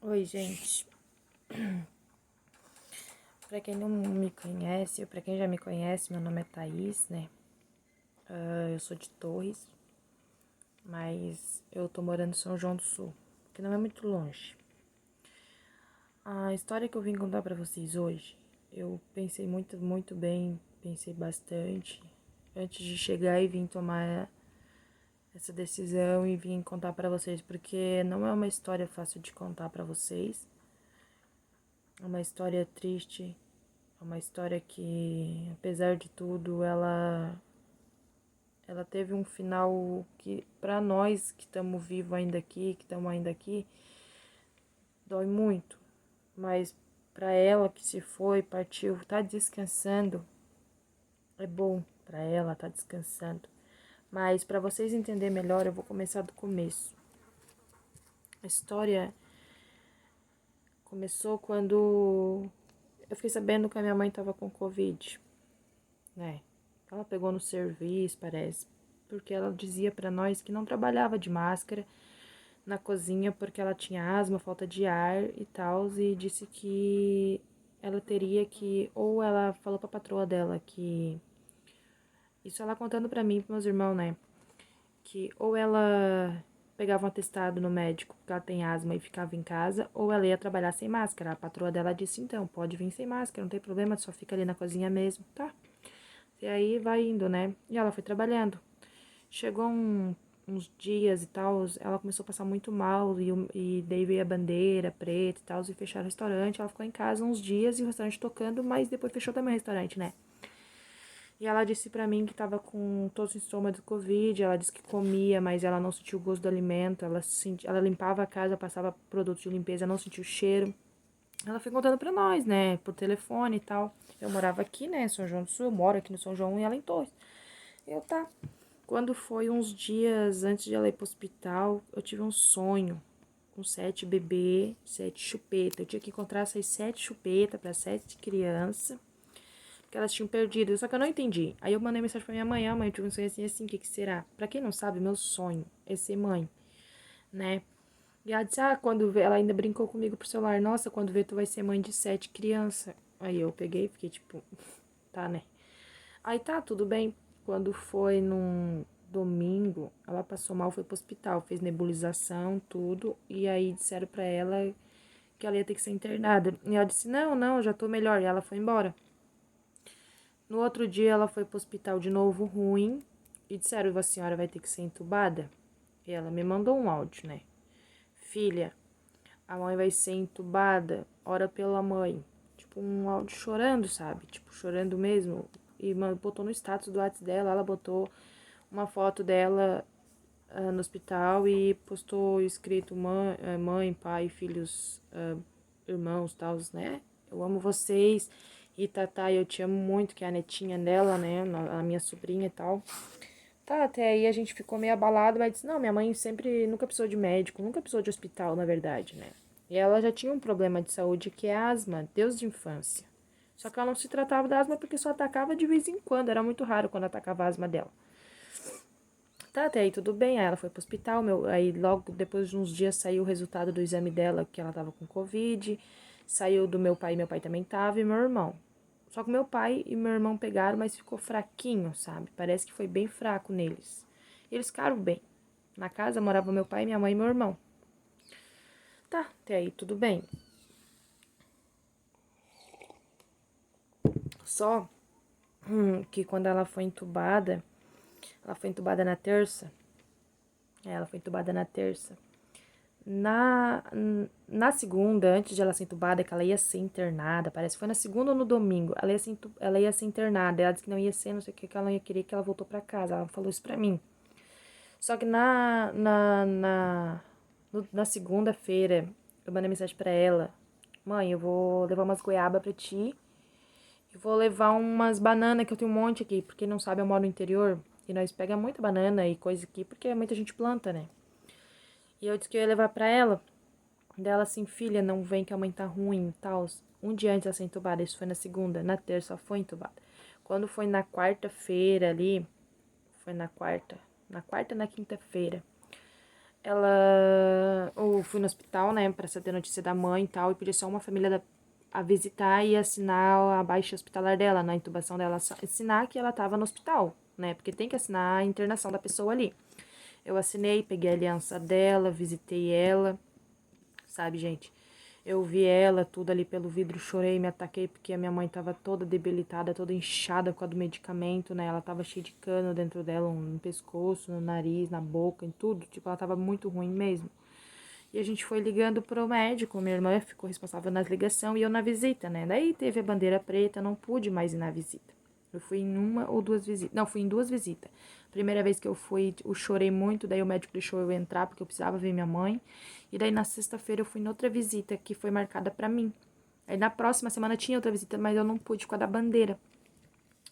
Oi, gente. Pra quem não me conhece, ou pra quem já me conhece, meu nome é Thaís, né? Eu sou de Torres, mas eu tô morando em São João do Sul, que não é muito longe. A história que eu vim contar pra vocês hoje, eu pensei muito bem, pensei bastante antes de chegar e vir tomar essa decisão e vim contar pra vocês, porque não é uma história fácil de contar pra vocês. É uma história triste. É uma história que, apesar de tudo, ela teve um final que, para nós que estamos vivos ainda aqui, que estamos ainda aqui, dói muito. Mas para ela que se foi, partiu, tá descansando, é bom para ela tá descansando. Mas para vocês entenderem melhor, eu vou começar do começo. A história começou quando eu fiquei sabendo que a minha mãe tava com Covid, né? Ela pegou no serviço, parece, porque ela dizia pra nós que não trabalhava de máscara na cozinha porque ela tinha asma, falta de ar e tal, e disse que ela teria que, ou ela falou pra patroa dela que, isso ela contando pra mim e pros meus irmãos, né, que ou ela pegava um atestado no médico porque ela tem asma e ficava em casa, ou ela ia trabalhar sem máscara. A patroa dela disse, então, pode vir sem máscara, não tem problema, só fica ali na cozinha mesmo, tá? E aí vai indo, né? E ela foi trabalhando. Chegou uns dias e tal, ela começou a passar muito mal e daí veio a bandeira preta e tal, e fecharam o restaurante. Ela ficou em casa uns dias e o restaurante tocando, mas depois fechou também o restaurante, né? E ela disse pra mim que tava com todos os sintomas do Covid. Ela disse que comia, mas ela não sentiu o gosto do alimento. Ela limpava a casa, passava produtos de limpeza, não sentiu o cheiro. Ela foi contando pra nós, né, por telefone e tal. Eu morava aqui, né, em São João do Sul, eu moro aqui no São João e ela em Torres. Eu tá. Quando foi uns dias antes de ela ir pro hospital, eu tive um sonho com 7 bebês, 7 chupetas. Eu tinha que encontrar essas 7 chupetas para 7 crianças, que elas tinham perdido. Só que eu não entendi. Aí eu mandei mensagem pra minha mãe: mãe, eu tive um sonho assim, o que será? Pra quem não sabe, meu sonho é ser mãe, né? E ela disse, quando vê, ela ainda brincou comigo pro celular, nossa, quando vê, tu vai ser mãe de 7 crianças. Aí eu peguei e fiquei tipo, tá, né? Aí tá, tudo bem. Quando foi num domingo, ela passou mal, foi pro hospital, fez nebulização, tudo. E aí disseram pra ela que ela ia ter que ser internada. E ela disse, não, já tô melhor. E ela foi embora. No outro dia, ela foi pro hospital de novo, ruim. E disseram, a senhora vai ter que ser entubada. E ela me mandou um áudio, né? Filha, a mãe vai ser entubada, ora pela mãe. Tipo, um áudio chorando, sabe? Tipo, chorando mesmo. E botou no status do WhatsApp dela, ela botou uma foto dela no hospital e postou escrito mãe, pai, filhos, irmãos, tal, né? Eu amo vocês. E Tatá, eu te amo muito, que é a netinha dela, né? A minha sobrinha e tal. Tá, até aí a gente ficou meio abalado, mas disse, não, minha mãe sempre nunca precisou de médico, nunca precisou de hospital, na verdade, né? E ela já tinha um problema de saúde que é asma, desde a infância. Só que ela não se tratava da asma porque só atacava de vez em quando, era muito raro quando atacava a asma dela. Tá, até aí tudo bem, aí ela foi pro hospital, aí logo depois de uns dias saiu o resultado do exame dela, que ela tava com Covid, saiu do meu pai também tava, e meu irmão. Só que meu pai e meu irmão pegaram, mas ficou fraquinho, sabe? Parece que foi bem fraco neles. E eles ficaram bem. Na casa morava meu pai, minha mãe e meu irmão. Tá, até aí tudo bem. Só que quando ela foi entubada na terça. Ela foi entubada na terça. Na, na segunda, antes de ela ser entubada, que ela ia ser internada, parece que foi na segunda ou no domingo, ela ia ser internada. Ela disse que não ia ser, não sei o que ela não ia querer, que ela voltou pra casa. Ela falou isso pra mim. Só que na segunda-feira, eu mandei mensagem pra ela: mãe, eu vou levar umas goiabas pra ti. E vou levar umas bananas, que eu tenho um monte aqui. Porque não sabe, eu moro no interior. E nós pega muita banana e coisa aqui, porque muita gente planta, né? E eu disse que eu ia levar pra ela. Dela assim, filha, não vem que a mãe tá ruim e tal. Um dia antes ela ser entubada, isso foi na segunda. Na terça ela foi entubada. Quando foi na quarta-feira ali, foi na quarta, na quinta-feira, ela, ou fui no hospital, né, pra saber a notícia da mãe e tal, e pedi só uma família a visitar e assinar a baixa hospitalar dela, na intubação dela, assinar que ela tava no hospital, né, porque tem que assinar a internação da pessoa ali. Eu assinei, peguei a aliança dela, visitei ela, sabe, gente? Eu vi ela, tudo ali pelo vidro, chorei, me ataquei, porque a minha mãe tava toda debilitada, toda inchada com a do medicamento, né? Ela tava cheia de cano dentro dela, no pescoço, no nariz, na boca, em tudo. Tipo, ela tava muito ruim mesmo. E a gente foi ligando pro médico, minha irmã ficou responsável nas ligações e eu na visita, né? Daí teve a bandeira preta, não pude mais ir na visita. Eu fui em uma ou duas visitas. Não, fui em duas visitas. Primeira vez que eu fui, eu chorei muito, daí o médico deixou eu entrar porque eu precisava ver minha mãe. E daí na sexta-feira eu fui em outra visita que foi marcada pra mim. Aí na próxima semana tinha outra visita, mas eu não pude por causa da bandeira.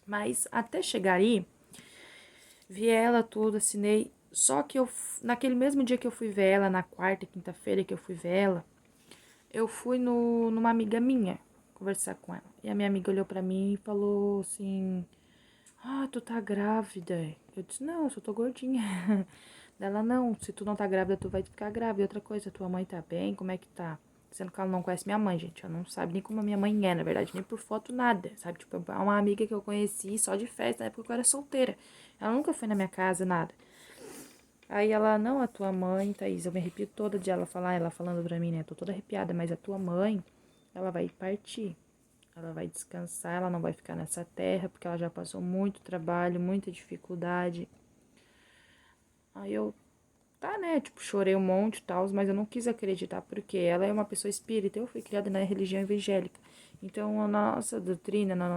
Mas até chegar aí, vi ela tudo, assinei. Só que eu, naquele mesmo dia que eu fui ver ela, na quarta, quinta-feira que eu fui ver ela, eu fui numa amiga minha conversar com ela. E a minha amiga olhou pra mim e falou assim: Ah, tu tá grávida. Eu disse: Não, eu só tô gordinha. Ela: Não, se tu não tá grávida, tu vai ficar grávida. E outra coisa, tua mãe tá bem? Como é que tá? Sendo que ela não conhece minha mãe, gente. Ela não sabe nem como a minha mãe é, na verdade, nem por foto, nada. Sabe? Tipo, é uma amiga que eu conheci só de festa, na época que eu era solteira. Ela nunca foi na minha casa, nada. Aí ela: Não, a tua mãe, Thaís, eu me arrepio toda de ela falar, ela falando pra mim, né? Eu tô toda arrepiada, mas a tua mãe, ela vai partir. Ela vai descansar, ela não vai ficar nessa terra, porque ela já passou muito trabalho, muita dificuldade. Aí eu, tá, né? Tipo, chorei um monte e tal, mas eu não quis acreditar, porque ela é uma pessoa espírita. Eu fui criada na religião evangélica. Então, a nossa doutrina, na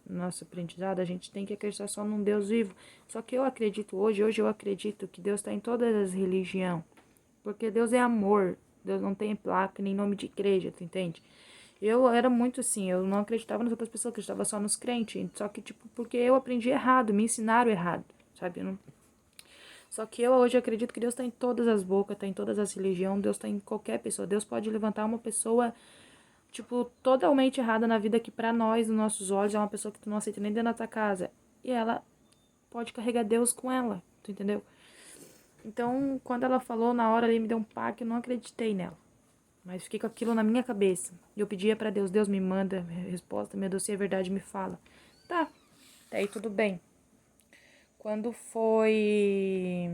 nosso aprendizado, a gente tem que acreditar só num Deus vivo. Só que eu acredito hoje eu acredito que Deus está em todas as religiões. Porque Deus é amor. Deus não tem placa nem nome de igreja, tu entende? Eu era muito assim, eu não acreditava nas outras pessoas, eu acreditava só nos crentes. Só que, tipo, porque eu aprendi errado, me ensinaram errado, sabe? Eu não... Só que eu hoje acredito que Deus está em todas as bocas, está em todas as religiões, Deus está em qualquer pessoa. Deus pode levantar uma pessoa, tipo, totalmente errada na vida que pra nós, nos nossos olhos, é uma pessoa que tu não aceita nem dentro da tua casa. E ela pode carregar Deus com ela, tu entendeu? Então, quando ela falou, na hora ali me deu um pá que eu não acreditei nela. Mas fiquei com aquilo na minha cabeça. E eu pedia pra Deus: Deus me manda resposta, meu Deus, se é verdade, me fala. Tá, daí tudo bem. Quando foi.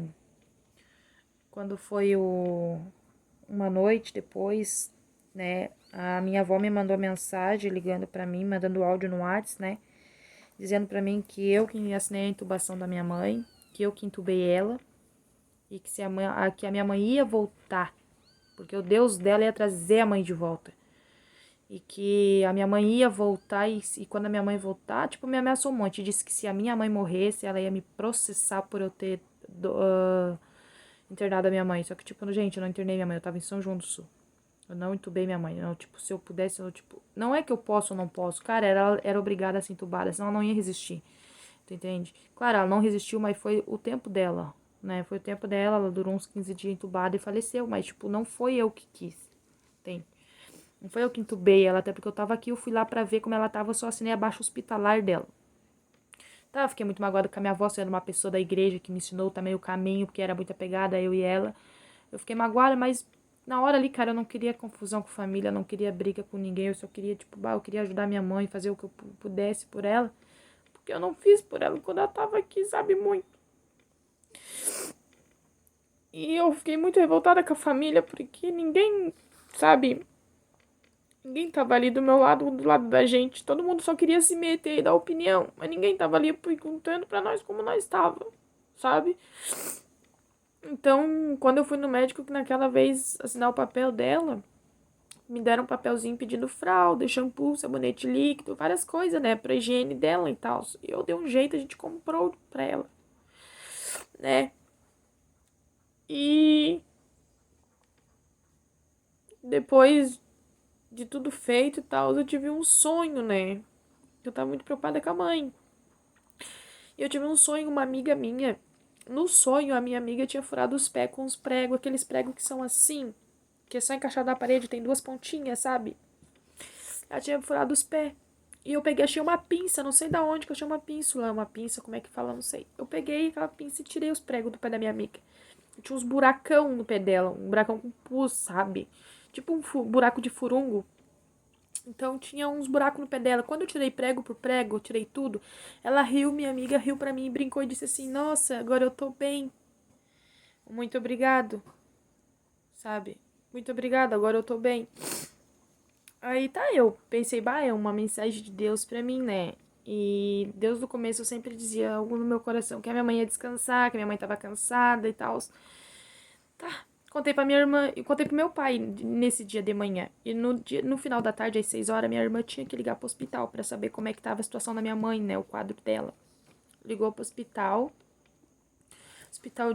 Quando foi uma noite depois, né? A minha avó me mandou mensagem ligando pra mim, mandando áudio no WhatsApp, né? Dizendo pra mim que eu que assinei a intubação da minha mãe, que eu que intubei ela. E que, que a minha mãe ia voltar. Porque o Deus dela ia trazer a mãe de volta. E que a minha mãe ia voltar e quando a minha mãe voltar, tipo, me ameaçou um monte. Disse que se a minha mãe morresse, ela ia me processar por eu ter internado a minha mãe. Só que, tipo, gente, eu não internei minha mãe, eu tava em São João do Sul. Eu não entubei minha mãe. Eu, tipo, se eu pudesse, eu, tipo... Não é que eu posso ou não posso. Cara, ela era obrigada a ser entubada, senão ela não ia resistir. Tu entende? Claro, ela não resistiu, mas foi o tempo dela, né? Foi o tempo dela, ela durou uns 15 dias entubada e faleceu. Mas, tipo, não foi eu que quis. Entende? Não foi eu que entubei ela, até porque eu tava aqui, eu fui lá pra ver como ela tava, eu só assinei a baixa hospitalar dela. Tá, eu fiquei muito magoada com a minha avó, sendo uma pessoa da igreja que me ensinou também o caminho, porque era muito apegada, eu e ela. Eu fiquei magoada, mas na hora ali, cara, eu não queria confusão com família, eu não queria briga com ninguém, eu só queria, tipo, eu queria ajudar minha mãe, fazer o que eu pudesse por ela, porque eu não fiz por ela quando ela tava aqui, sabe, muito. E eu fiquei muito revoltada com a família, porque ninguém, sabe, ninguém tava ali do meu lado, do lado da gente. Todo mundo só queria se meter e dar opinião. Mas ninguém tava ali perguntando pra nós como nós tava, sabe? Então, quando eu fui no médico, que naquela vez assinar o papel dela, me deram um papelzinho pedindo fralda, shampoo, sabonete líquido, várias coisas, né? Pra higiene dela e tal. E eu dei um jeito, a gente comprou pra ela, né? E depois de tudo feito e tal, eu tive um sonho, né? Eu tava muito preocupada com a mãe. E eu tive um sonho, uma amiga minha. No sonho, a minha amiga tinha furado os pés com uns pregos, aqueles pregos que são assim, que é só encaixado na parede, tem duas pontinhas, sabe? Ela tinha furado os pés. E eu peguei, achei uma pinça, não sei da onde que eu achei uma pinça, como é que fala, não sei. Eu peguei aquela pinça e tirei os pregos do pé da minha amiga. Tinha uns buracão no pé dela, um buracão com pus, sabe? Tipo um buraco de furungo. Então tinha uns buracos no pé dela. Quando eu tirei prego por prego, eu tirei tudo. Ela riu, minha amiga riu pra mim e brincou e disse assim: Nossa, agora eu tô bem. Muito obrigado, sabe? Muito obrigado, agora eu tô bem. Aí tá, eu pensei, bah, é uma mensagem de Deus pra mim, né? E Deus no começo eu sempre dizia algo no meu coração, que a minha mãe ia descansar, que a minha mãe tava cansada e tal. Tá, contei pra minha irmã e contei pro meu pai nesse dia de manhã. E no final da tarde, às 6 horas, minha irmã tinha que ligar pro hospital pra saber como é que tava a situação da minha mãe, né? O quadro dela. Ligou pro hospital,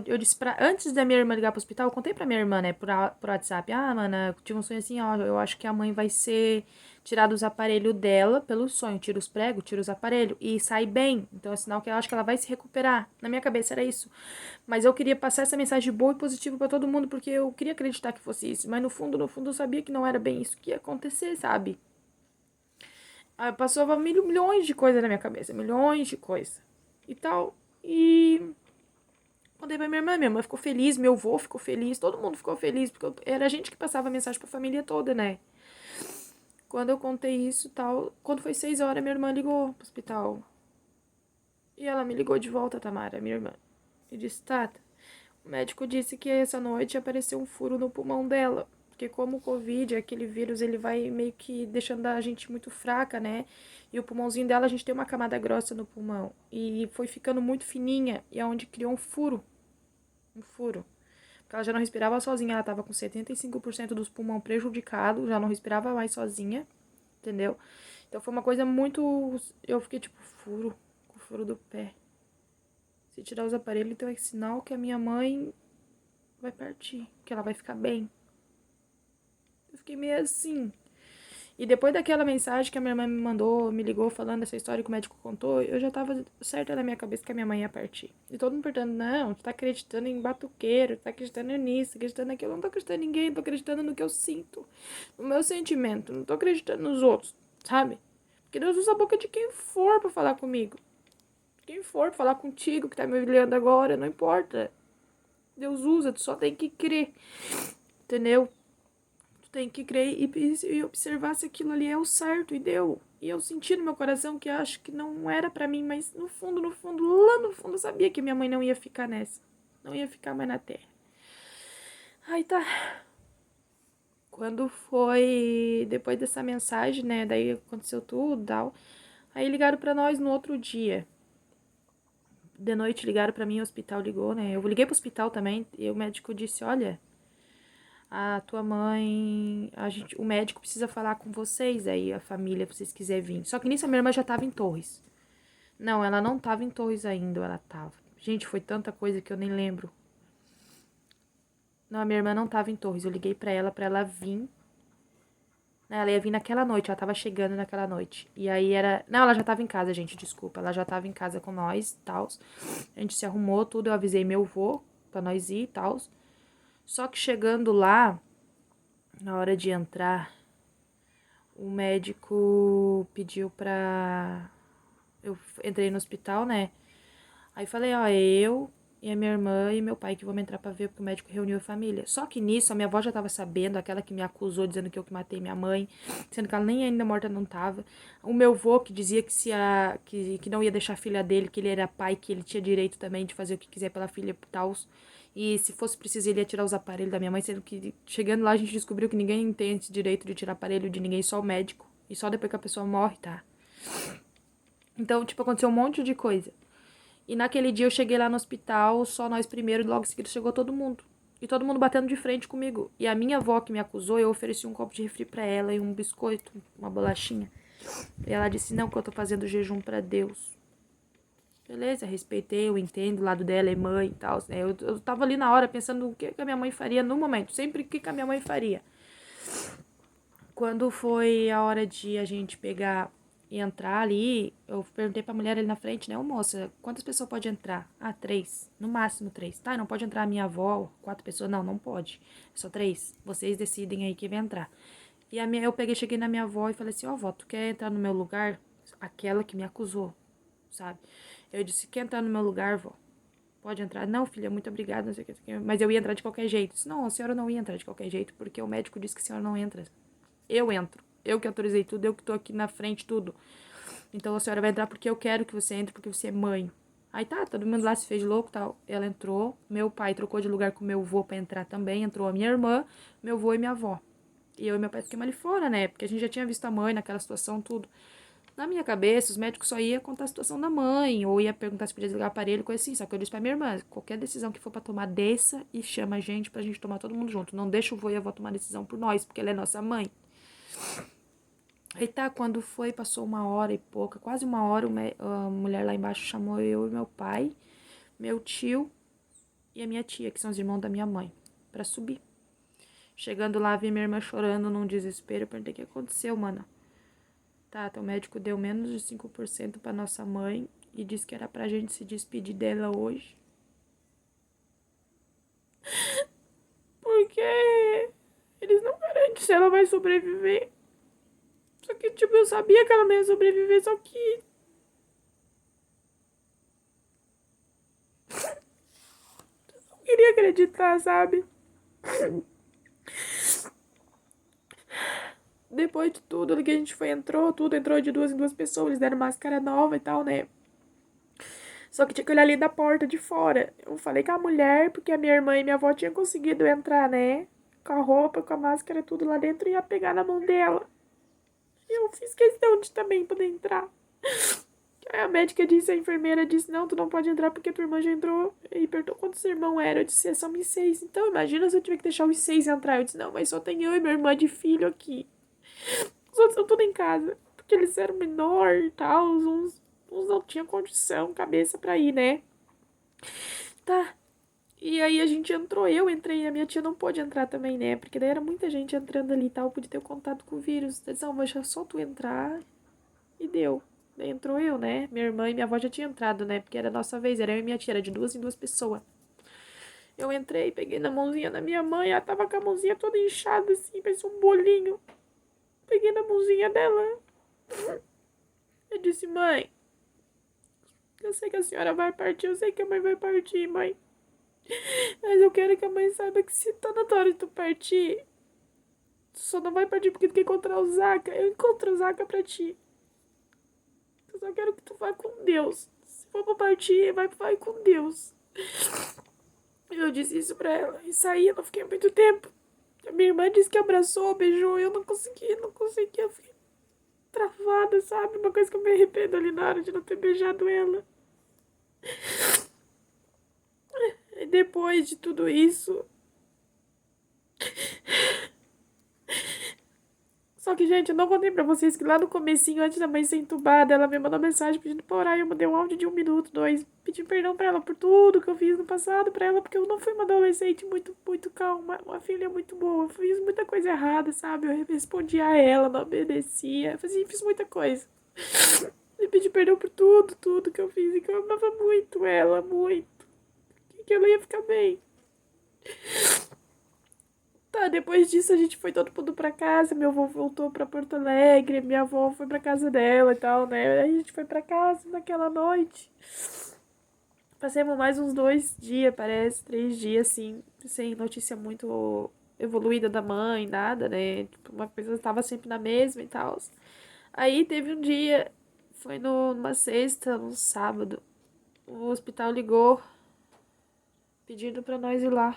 eu disse pra. Antes da minha irmã ligar pro hospital, eu contei pra minha irmã, né, por WhatsApp. Ah, mana, tive um sonho assim, ó. Eu acho que a mãe vai ser tirada os aparelhos dela pelo sonho. Tira os pregos, tira os aparelhos e sai bem. Então é sinal que eu acho que ela vai se recuperar. Na minha cabeça era isso. Mas eu queria passar essa mensagem boa e positiva pra todo mundo, porque eu queria acreditar que fosse isso. Mas no fundo, eu sabia que não era bem isso que ia acontecer, sabe? Aí passava milhões de coisas na minha cabeça, milhões de coisas e tal. E contei pra minha irmã ficou feliz, meu avô ficou feliz, todo mundo ficou feliz, porque era a gente que passava a mensagem pra família toda, né? Quando eu contei isso e tal, quando foi 6 horas, minha irmã ligou pro hospital. E ela me ligou de volta, Tamara, minha irmã. E disse, Tata, o médico disse que essa noite apareceu um furo no pulmão dela. Porque como o Covid, aquele vírus, ele vai meio que deixando a gente muito fraca, né? E o pulmãozinho dela, a gente tem uma camada grossa no pulmão. E foi ficando muito fininha, e é onde criou um furo. Um furo. Porque ela já não respirava sozinha, ela tava com 75% dos pulmões prejudicados, já não respirava mais sozinha, entendeu? Então foi uma coisa muito. Eu fiquei tipo, furo, com o furo do pé. Se tirar os aparelhos, então é sinal que a minha mãe vai partir, que ela vai ficar bem. Eu fiquei meio assim. E depois daquela mensagem que a minha irmã me mandou, me ligou falando essa história que o médico contou, eu já tava certa na minha cabeça que a minha mãe ia partir. E todo mundo perguntando, não, tu tá acreditando em batuqueiro, tu tá acreditando nisso, acreditando naquilo. Eu não tô acreditando em ninguém, tô acreditando no que eu sinto, no meu sentimento, não tô acreditando nos outros, sabe? Porque Deus usa a boca de quem for pra falar comigo. Quem for pra falar contigo que tá me olhando agora, não importa. Deus usa, tu só tem que crer, entendeu? Tem que crer e observar se aquilo ali é o certo, e deu. E eu senti no meu coração que acho que não era pra mim, mas no fundo, lá no fundo, eu sabia que minha mãe não ia ficar nessa. Não ia ficar mais na terra. Aí tá. Quando foi depois dessa mensagem, né? Daí aconteceu tudo e tal. Aí ligaram pra nós no outro dia. De noite ligaram pra mim, o hospital ligou, né? Eu liguei pro hospital também e o médico disse: Olha, a tua mãe, o médico precisa falar com vocês aí, a família, se vocês quiserem vir. Só que nisso a minha irmã já tava em Torres. Não, ela não tava em Torres ainda, ela tava. Gente, foi tanta coisa que eu nem lembro. Não, a minha irmã não tava em Torres. Eu liguei pra ela vir. Ela ia vir naquela noite, ela tava chegando naquela noite. E aí era. Não, ela já tava em casa, gente, desculpa. Ela já tava em casa com nós e tal. A gente se arrumou tudo, eu avisei meu avô pra nós ir e tal. Só que chegando lá, na hora de entrar, o médico pediu pra. Eu entrei no hospital, né? Aí falei, ó, eu e a minha irmã e meu pai que vamos entrar pra ver, porque o médico reuniu a família. Só que nisso, a minha avó já tava sabendo, aquela que me acusou, dizendo que eu que matei minha mãe, sendo que ela nem ainda morta não tava. O meu avô que dizia que, que não ia deixar a filha dele, que ele era pai, que ele tinha direito também de fazer o que quiser pela filha e tal. E se fosse preciso, ele ia tirar os aparelhos da minha mãe, sendo que chegando lá a gente descobriu que ninguém tem esse direito de tirar aparelho de ninguém, só o médico. E só depois que a pessoa morre, tá? Então, tipo, aconteceu um monte de coisa. E naquele dia eu cheguei lá no hospital, só nós primeiro, e logo em seguida chegou todo mundo. E todo mundo batendo de frente comigo. E a minha avó que me acusou, eu ofereci um copo de refri pra ela e um biscoito, uma bolachinha. E ela disse, não, que eu tô fazendo jejum pra Deus. Beleza, respeitei, eu entendo, o lado dela é mãe e tal. Né? Eu tava ali na hora pensando o que a minha mãe faria no momento. Sempre o que a minha mãe faria. Quando foi a hora de a gente pegar e entrar ali, eu perguntei pra mulher ali na frente, né? Ô moça, quantas pessoas pode entrar? Ah, 3. No máximo 3. Tá, não pode entrar a minha avó, 4 pessoas. Não, não pode. É só 3. Vocês decidem aí quem vai entrar. E eu peguei, cheguei na minha avó e falei assim, ó, vó, tu quer entrar no meu lugar? Aquela que me acusou, sabe? Eu disse, quer entrar no meu lugar, vó? Pode entrar. Não, filha, muito obrigada, não sei o que, não sei o que. Mas eu ia entrar de qualquer jeito. Disse, não, a senhora não ia entrar de qualquer jeito, porque o médico disse que a senhora não entra. Eu entro. Eu que autorizei tudo, eu que tô aqui na frente, tudo. Então a senhora vai entrar porque eu quero que você entre, porque você é mãe. Aí tá, todo mundo lá se fez louco e tal. Ela entrou, meu pai trocou de lugar com meu avô pra entrar também. Entrou a minha irmã, meu avô e minha avó. E eu e meu pai ficamos ali fora, né? Porque a gente já tinha visto a mãe naquela situação, tudo. Na minha cabeça, os médicos só iam contar a situação da mãe, ou ia perguntar se podia desligar o aparelho, coisa assim. Só que eu disse pra minha irmã, qualquer decisão que for pra tomar, desça e chama a gente pra gente tomar todo mundo junto. Não deixa o vô e a avó tomar decisão por nós, porque ela é nossa mãe. Aí tá, quando foi, passou 1 hora e pouca, quase 1 hora, a mulher lá embaixo chamou eu e meu pai, meu tio e a minha tia, que são os irmãos da minha mãe, pra subir. Chegando lá, vi minha irmã chorando num desespero, eu perguntei o que aconteceu, mano. Tá, então o médico deu menos de 5% pra nossa mãe e disse que era pra gente se despedir dela hoje. Porque eles não garantem se ela vai sobreviver. Só que, tipo, eu sabia que ela não ia sobreviver, só que não queria acreditar, sabe? Depois de tudo ali que a gente foi, entrou de 2 em 2 pessoas, eles deram máscara nova e tal, né? Só que tinha que olhar ali da porta de fora. Eu falei com a mulher, porque a minha irmã e minha avó tinham conseguido entrar, né? Com a roupa, com a máscara, tudo lá dentro, e ia pegar na mão dela. E eu fiz questão de também poder entrar. Aí a médica disse, a enfermeira disse, não, tu não pode entrar porque tua irmã já entrou. E perguntou quantos irmãos eram. Eu disse, é só me 6. Então imagina se eu tiver que deixar os 6 entrar. Eu disse, não, mas só tem eu e minha irmã de filho aqui. Os outros estão tudo em casa. Porque eles eram menor e tal. Uns não tinham condição, cabeça pra ir, né? Tá. E aí a gente entrou, eu entrei, a minha tia não pôde entrar também, né? Porque daí era muita gente entrando ali e tal, podia ter contato com o vírus. Eu disse, não, mas é só tu entrar e deu. Daí entrou eu, né? Minha irmã e minha avó já tinham entrado, né? Porque era a nossa vez, era eu e minha tia, era de 2 em 2 pessoas. Eu entrei, peguei na mãozinha da minha mãe, ela tava com a mãozinha toda inchada assim, parecia um bolinho. Peguei na mãozinha dela. Eu disse, mãe, eu sei que a senhora vai partir, eu sei que a mãe vai partir, mãe. Mas eu quero que a mãe saiba que se tá na tua hora de tu partir, tu só não vai partir porque tu quer encontrar o Zaca. Eu encontro o Zaca pra ti. Eu só quero que tu vá com Deus. Se for pra partir, vai com Deus. Eu disse isso pra ela e saí, eu não fiquei muito tempo. A minha irmã disse que abraçou, beijou, eu não consegui, não consegui. Eu fiquei travada, sabe? Uma coisa que eu me arrependo ali na hora de não ter beijado ela. E depois de tudo isso. Só que, gente, eu não contei pra vocês que lá no comecinho, antes da mãe ser entubada, ela me mandou mensagem pedindo pra orar. E eu mandei um áudio de 1 minuto, 2, pedindo perdão pra ela por tudo que eu fiz no passado pra ela, porque eu não fui uma adolescente muito calma, uma filha muito boa. Eu fiz muita coisa errada, sabe? Eu respondia a ela, não obedecia, fiz muita coisa. E pedi perdão por tudo que eu fiz e que eu amava muito ela, muito. E que ela ia ficar bem. Tá, depois disso a gente foi todo mundo pra casa, meu avô voltou pra Porto Alegre, minha avó foi pra casa dela e tal, né? Aí a gente foi pra casa naquela noite. Passamos mais uns 2 dias, parece, 3 dias, assim, sem notícia muito evoluída da mãe, nada, né? Tipo, uma coisa tava sempre na mesma e tal. Aí teve um dia, foi numa sexta, num sábado, o hospital ligou pedindo pra nós ir lá,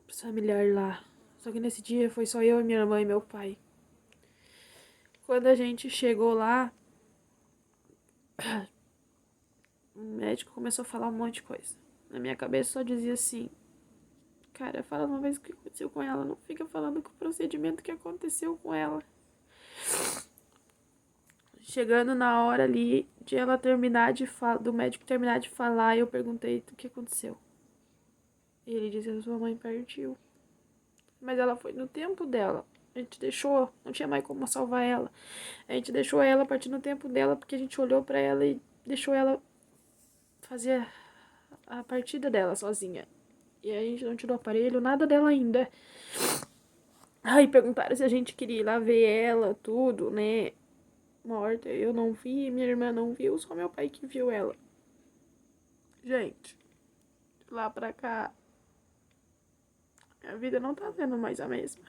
pros familiares lá. Só que nesse dia foi só eu, minha irmã e meu pai. Quando a gente chegou lá, o médico começou a falar um monte de coisa. Na minha cabeça só dizia assim, cara, fala uma vez o que aconteceu com ela, não fica falando com o procedimento que aconteceu com ela. Chegando na hora ali de ela terminar de falar, do médico terminar de falar, eu perguntei o que aconteceu. E ele disse, a sua mãe partiu. Mas ela foi no tempo dela. A gente deixou, não tinha mais como salvar ela. A gente deixou ela partir no tempo dela, porque a gente olhou pra ela e deixou ela fazer a partida dela sozinha. E aí a gente não tirou o aparelho, nada dela ainda. Aí perguntaram se a gente queria ir lá ver ela, tudo, né? Morta. Eu não vi, minha irmã não viu, só meu pai que viu ela. Gente, de lá pra cá, minha vida não tá sendo mais a mesma.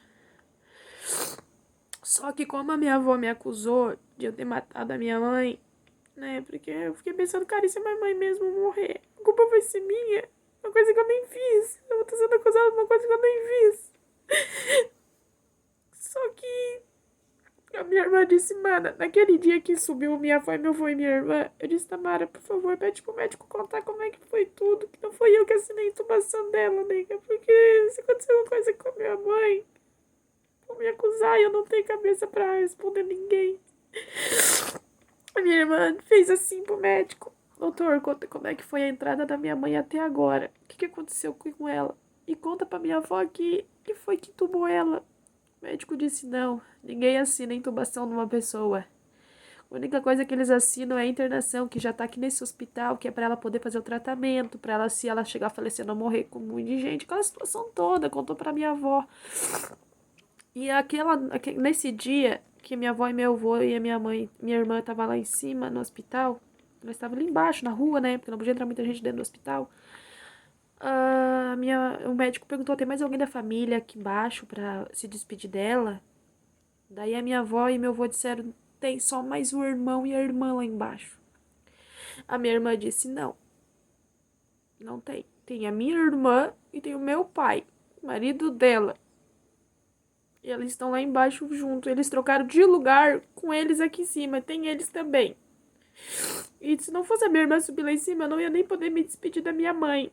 Só que como a minha avó me acusou de eu ter matado a minha mãe, né? Porque eu fiquei pensando, cara, e se a minha mãe mesmo morrer? A culpa vai ser minha? Uma coisa que eu nem fiz. Eu tô sendo acusada de uma coisa que eu nem fiz. Só que a minha irmã disse, mana, naquele dia que subiu minha avó, meu avô e minha irmã, eu disse, Tamara, por favor, pede pro médico contar como é que foi tudo, que não foi eu que assinei a intubação dela, nega, porque se aconteceu uma coisa com a minha mãe, vão me acusar e eu não tenho cabeça pra responder ninguém. A minha irmã fez assim pro médico. Doutor, conta como é que foi a entrada da minha mãe até agora. O que aconteceu com ela? E conta pra minha avó que foi que intubou ela. O médico disse não, ninguém assina intubação numa pessoa. A única coisa que eles assinam é a internação, que já tá aqui nesse hospital, que é pra ela poder fazer o tratamento, pra ela, se ela chegar a falecer, não morrer com um monte de gente. Aquela situação toda, contou pra minha avó. E nesse dia que minha avó e meu avô e a minha irmã tava lá em cima no hospital, nós estava ali embaixo, na rua, né? Porque não podia entrar muita gente dentro do hospital. O médico perguntou: tem mais alguém da família aqui embaixo pra se despedir dela? Daí a minha avó e meu avô disseram: tem só mais o irmão e a irmã lá embaixo. A minha irmã disse: não, não tem. Tem a minha irmã e tem o meu pai, o marido dela. E eles estão lá embaixo junto. Eles trocaram de lugar com eles aqui em cima. Tem eles também. E se não fosse a minha irmã subir lá em cima, eu não ia nem poder me despedir da minha mãe.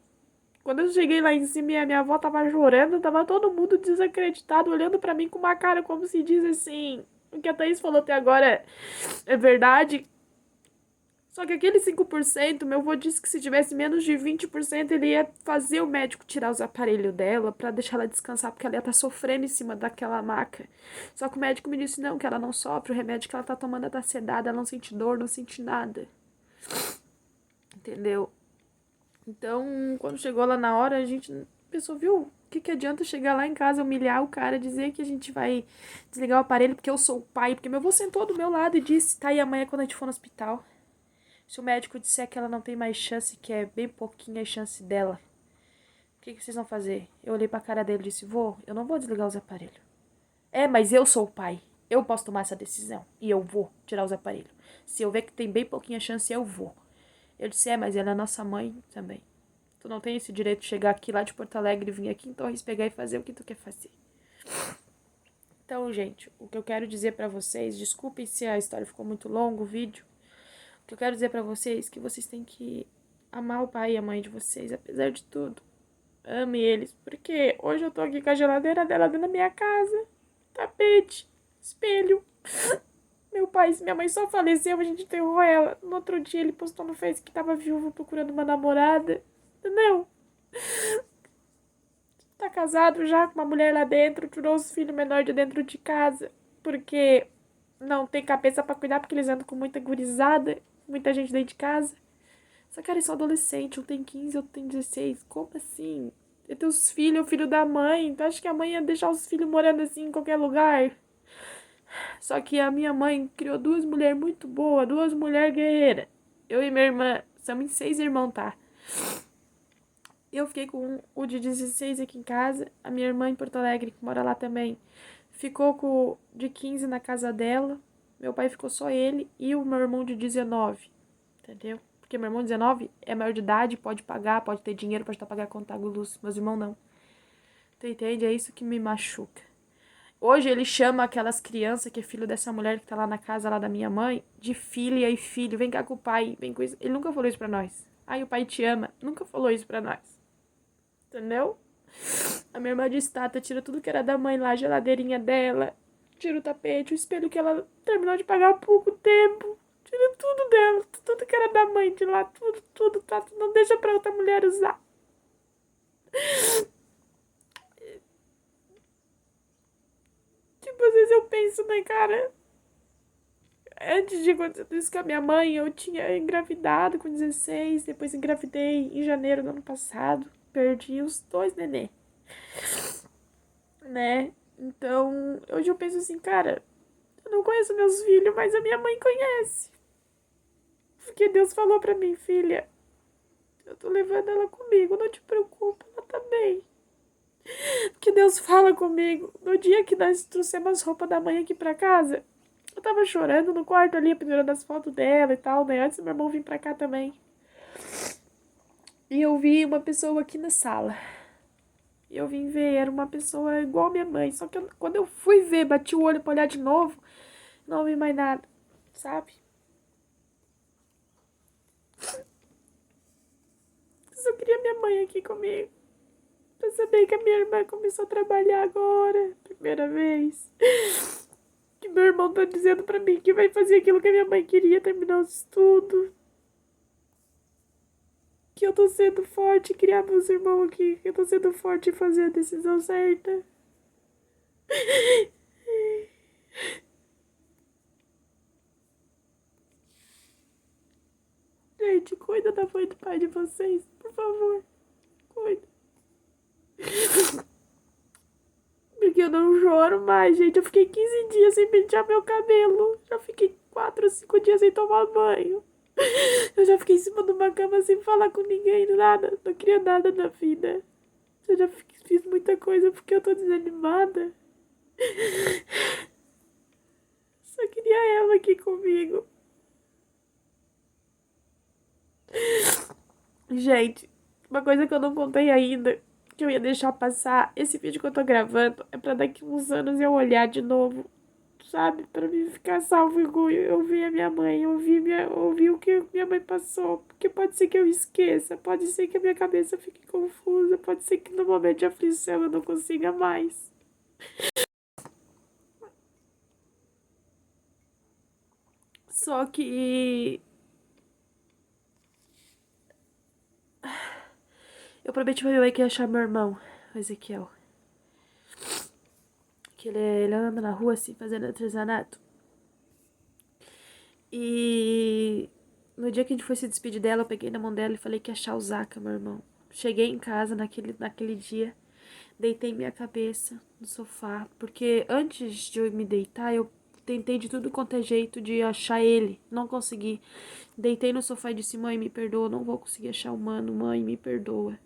Quando eu cheguei lá em cima e a minha avó tava chorando, tava todo mundo desacreditado, olhando pra mim com uma cara como se diz assim: o que a Thaís falou até agora é verdade. Só que aquele 5%, meu avô disse que se tivesse menos de 20%, ele ia fazer o médico tirar os aparelhos dela pra deixar ela descansar, porque ela ia estar sofrendo em cima daquela maca. Só que o médico me disse não, que ela não sofre, o remédio que ela tá tomando tá sedada, ela não sente dor, não sente nada. Entendeu? Então, quando chegou lá na hora, a gente pensou, viu? O que adianta chegar lá em casa, humilhar o cara, dizer que a gente vai desligar o aparelho porque eu sou o pai? Porque meu avô sentou do meu lado e disse, tá, e amanhã quando a gente for no hospital? Se o médico disser que ela não tem mais chance, que é bem pouquinha a chance dela, o que vocês vão fazer? Eu olhei pra cara dele e disse, vô, eu não vou desligar os aparelhos. É, mas eu sou o pai. Eu posso tomar essa decisão. E eu vou tirar os aparelhos. Se eu ver que tem bem pouquinha chance, eu vou. Eu disse, mas ela é nossa mãe também. Tu não tem esse direito de chegar aqui lá de Porto Alegre e vir aqui em Torres pegar e fazer o que tu quer fazer. Então, gente, o que eu quero dizer pra vocês, desculpem se a história ficou muito longa, o vídeo. O que eu quero dizer pra vocês é que vocês têm que amar o pai e a mãe de vocês, apesar de tudo. Ame eles, porque hoje eu tô aqui com a geladeira dela dentro da minha casa, tapete, espelho. Meu pai e minha mãe só faleceu, a gente enterrou ela. No outro dia ele postou no Face que tava viúvo procurando uma namorada. Entendeu? Tá casado já com uma mulher lá dentro, tirou os filhos menores de dentro de casa, porque não tem cabeça pra cuidar, porque eles andam com muita gurizada, muita gente dentro de casa. Só que eles são adolescentes, um tem 15, outro tem 16. Como assim? Eu tenho os filhos, o filho da mãe. Então acho que a mãe ia deixar os filhos morando assim em qualquer lugar. Só que a minha mãe criou duas mulheres muito boas, duas mulheres guerreiras. Eu e minha irmã, somos em 6 irmãos, tá? Eu fiquei com o de 16 aqui em casa. A minha irmã em Porto Alegre, que mora lá também, ficou com o de 15 na casa dela. Meu pai ficou só ele e o meu irmão de 19. Entendeu? Porque meu irmão 19 é maior de idade, pode pagar, pode ter dinheiro, pode estar pagando a conta de luz. Meus irmãos não. Tu entende? É isso que me machuca. Hoje ele chama aquelas crianças que é filho dessa mulher que tá lá na casa lá da minha mãe, de filha e filho. Vem cá com o pai, vem com isso. Ele nunca falou isso pra nós. Ai, o pai te ama. Nunca falou isso pra nós. Entendeu? A minha irmã de estátua tira tudo que era da mãe lá, a geladeirinha dela. Tira o tapete, o espelho que ela terminou de pagar há pouco tempo. Tira tudo dela, tudo que era da mãe de lá, tudo, tá? Não deixa pra outra mulher usar. Tipo, às vezes eu penso, né, cara? Antes de acontecer tudo isso com a minha mãe, eu tinha engravidado com 16, depois engravidei em janeiro do ano passado. Perdi os 2 nenê, né? Então, hoje eu penso assim, cara, eu não conheço meus filhos, mas a minha mãe conhece. Porque Deus falou pra mim, filha, Eu tô levando ela comigo, não te preocupa, ela tá bem. Que Deus fala comigo. No dia que nós trouxemos as roupas da mãe aqui pra casa, eu tava chorando no quarto ali, pendurando as fotos dela e tal, né? Antes do meu irmão vir pra cá também. E eu vi uma pessoa aqui na sala. E eu vim ver, era uma pessoa igual a minha mãe. Só que quando eu fui ver, bati o olho pra olhar de novo, não vi mais nada, sabe? Eu só queria minha mãe aqui comigo. Pra saber que a minha irmã começou a trabalhar agora, primeira vez. Que meu irmão tá dizendo pra mim que vai fazer aquilo que a minha mãe queria, terminar os estudos. Que eu tô sendo forte, criar meus irmãos aqui. Que eu tô sendo forte e fazer a decisão certa. Gente, cuida da mãe e do pai de vocês, por favor. Cuida. Porque eu não choro mais, gente. Eu fiquei 15 dias sem pentear meu cabelo. Já fiquei 4 ou 5 dias sem tomar banho. Eu já fiquei em cima de uma cama sem falar com ninguém, nada. Não queria nada da vida. Eu já fiz muita coisa porque eu tô desanimada. Só queria ela aqui comigo. Gente, uma coisa que eu não contei ainda, que eu ia deixar passar, esse vídeo que eu tô gravando é pra daqui uns anos eu olhar de novo, sabe? Pra mim ficar salvo e eu vi a minha mãe, ouvir o que minha mãe passou. Porque pode ser que eu esqueça, pode ser que a minha cabeça fique confusa, pode ser que no momento de aflição eu não consiga mais. Só que eu prometi pra minha mãe que ia achar meu irmão, o Ezequiel. Que ele anda na rua assim, fazendo artesanato. E no dia que a gente foi se despedir dela, eu peguei na mão dela e falei que ia achar o Zaca, meu irmão. Cheguei em casa naquele dia, deitei minha cabeça no sofá, porque antes de eu me deitar, eu tentei de tudo quanto é jeito de achar ele, não consegui. Deitei no sofá e disse: mãe, me perdoa, não vou conseguir achar o mano, mãe, me perdoa.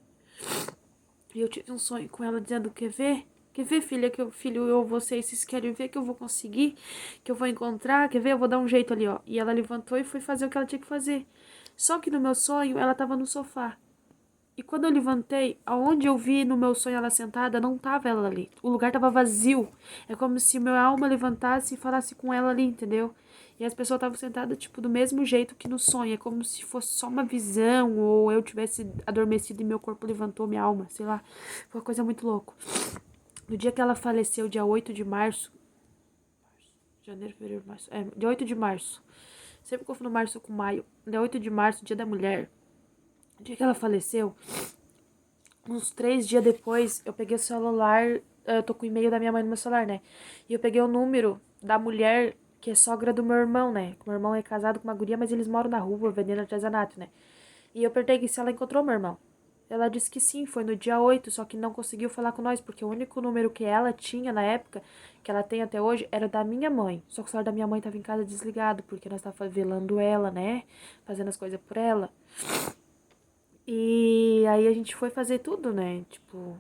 E eu tive um sonho com ela dizendo: quer ver? Quer ver, filha, que filho, vocês querem ver que eu vou conseguir, que eu vou encontrar, quer ver? Eu vou dar um jeito ali, ó. E ela levantou e foi fazer o que ela tinha que fazer. Só que no meu sonho, ela tava no sofá. E quando eu levantei, aonde eu vi no meu sonho ela sentada, não tava ela ali. O lugar tava vazio. É como se minha alma levantasse e falasse com ela ali, entendeu? E as pessoas estavam sentadas, tipo, do mesmo jeito que no sonho. É como se fosse só uma visão, ou eu tivesse adormecido e meu corpo levantou minha alma, sei lá. Foi uma coisa muito louca. No dia que ela faleceu, dia 8 de março. Janeiro, fevereiro, março. Dia 8 de março. Sempre confundo março com maio. Dia 8 de março, dia da mulher. No dia que ela faleceu, uns 3 dias depois, eu peguei o celular. Eu tô com o e-mail da minha mãe no meu celular, né? E eu peguei o número da mulher que é sogra do meu irmão, né? Meu irmão é casado com uma guria, mas eles moram na rua vendendo artesanato, né? E eu perguntei se ela encontrou meu irmão. Ela disse que sim, foi no dia 8, só que não conseguiu falar com nós, porque o único número que ela tinha na época, que ela tem até hoje, era da minha mãe. Só que o celular da minha mãe tava em casa desligado, porque nós tava velando ela, né? Fazendo as coisas por ela. E aí a gente foi fazer tudo, né? Tipo.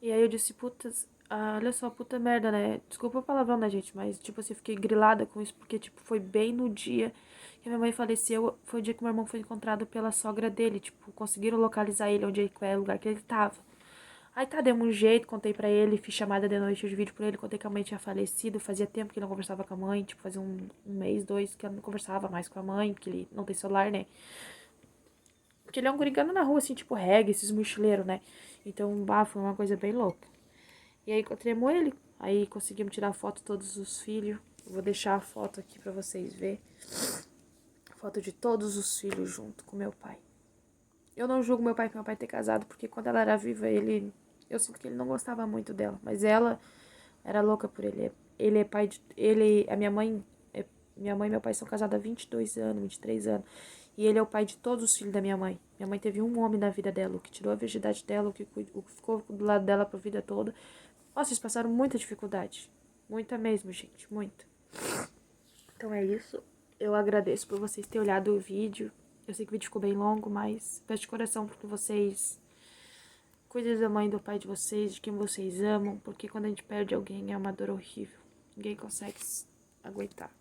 E aí eu disse, putas, olha só, puta merda, né? Desculpa o palavrão, né, gente? Mas, tipo assim, eu fiquei grilada com isso, porque, tipo, foi bem no dia que a minha mãe faleceu. Foi o dia que meu irmão foi encontrado pela sogra dele. Tipo, conseguiram localizar ele onde é o lugar que ele tava. Aí tá, demos um jeito, contei pra ele, fiz chamada de noite de vídeo pra ele, contei que a mãe tinha falecido. Fazia tempo que ele não conversava com a mãe, tipo, fazia um mês, 2, que ela não conversava mais com a mãe, porque ele não tem celular, né? Porque ele é um gringano na rua, assim, tipo reggae, esses mochileiros, né? Então, foi uma coisa bem louca. E aí encontramos ele, aí conseguimos tirar foto de todos os filhos. Eu vou deixar a foto aqui pra vocês verem. Foto de todos os filhos junto com meu pai. Eu não julgo meu pai por meu pai ter casado, porque quando ela era viva, eu sinto que ele não gostava muito dela. Mas ela era louca por ele. Ele é pai de... a minha mãe e meu pai são casados há 22 anos, 23 anos. E ele é o pai de todos os filhos da minha mãe. Minha mãe teve um homem na vida dela, o que tirou a virgindade dela, o que ficou do lado dela pra vida toda. Nossa, eles passaram muita dificuldade. Muita mesmo, gente, muita. Então é isso. Eu agradeço por vocês terem olhado o vídeo. Eu sei que o vídeo ficou bem longo, mas peço de coração porque vocês cuidem da mãe e do pai de vocês, de quem vocês amam, porque quando a gente perde alguém é uma dor horrível. Ninguém consegue aguentar.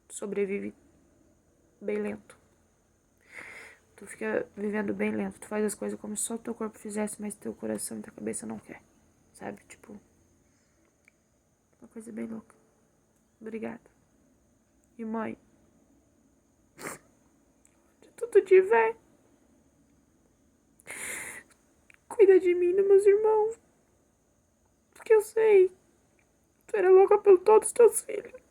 Sobrevive bem lento. Tu fica vivendo bem lento. Tu faz as coisas como se só o teu corpo fizesse, mas teu coração e tua cabeça não quer. Sabe? Tipo, uma coisa bem louca. Obrigada. E mãe, se tudo tiver, cuida de mim e dos meus irmãos. Porque eu sei, tu era louca por todos os teus filhos.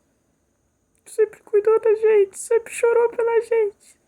Tu sempre cuidou da gente, sempre chorou pela gente.